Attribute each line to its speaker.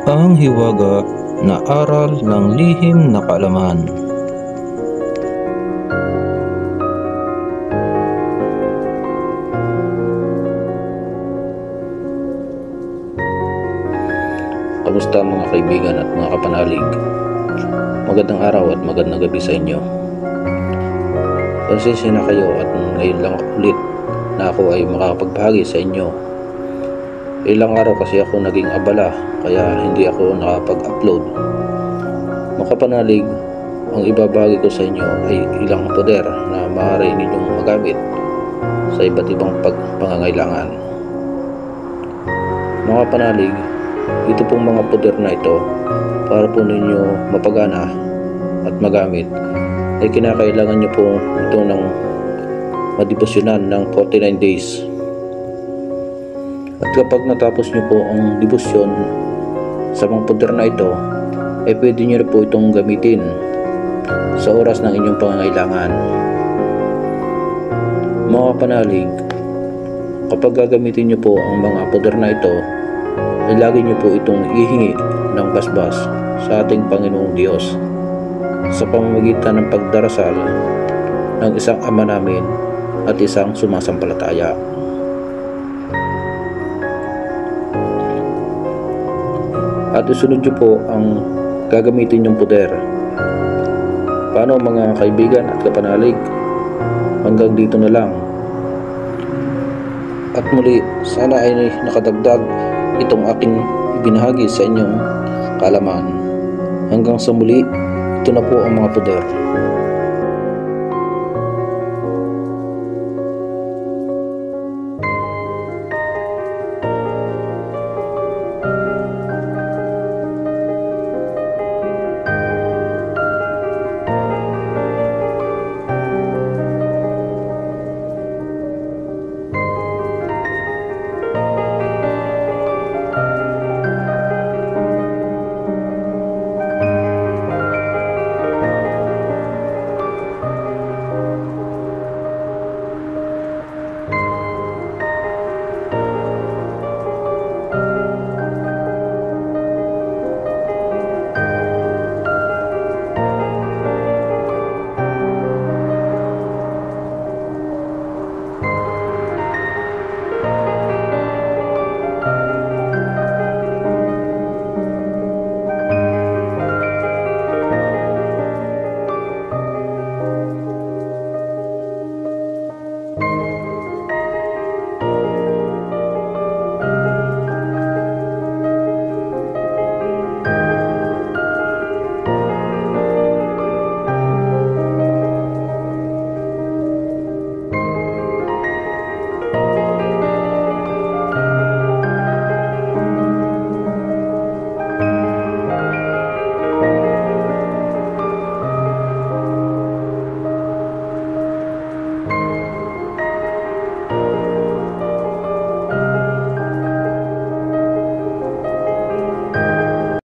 Speaker 1: Ang hiwaga na aral ng lihim na kaalaman.
Speaker 2: Kamusta mga kaibigan at mga kapanalig? Magandang araw at magandang gabi sa inyo. Pasensya na kayo at ngayon lang ulit na ako ay makapagbahagi sa inyo. Ilang araw kasi ako naging abala kaya hindi ako nakapag-upload. Mga kapanalig, ang ibabahagi ko sa inyo ay ilang poder na maaari ninyong magamit sa iba't ibang pangangailangan. Mga kapanalig, ito pong mga poder na ito para po ninyo mapagana at magamit ay kinakailangan nyo po ito ng madebosyonan ng 49 days. At kapag natapos nyo po ang debosyon sa mga poder na ito ay pwede nyo na po itong gamitin sa oras ng inyong pangangailangan. Mga panalig, kapag gagamitin nyo po ang mga poder na ito ay lagi nyo po itong ihingi ng basbas sa ating Panginoong Diyos sa pamamagitan ng pagdarasal ng isang Ama namin at isang sumasampalataya. At isunod nyo po ang gagamitin yung poder. Paano mga kaibigan at kapanalig? Hanggang dito na lang. At muli, sana ay nakadagdag itong aking ibinahagi sa inyong kaalaman. Hanggang sa muli, ito na po ang mga poder.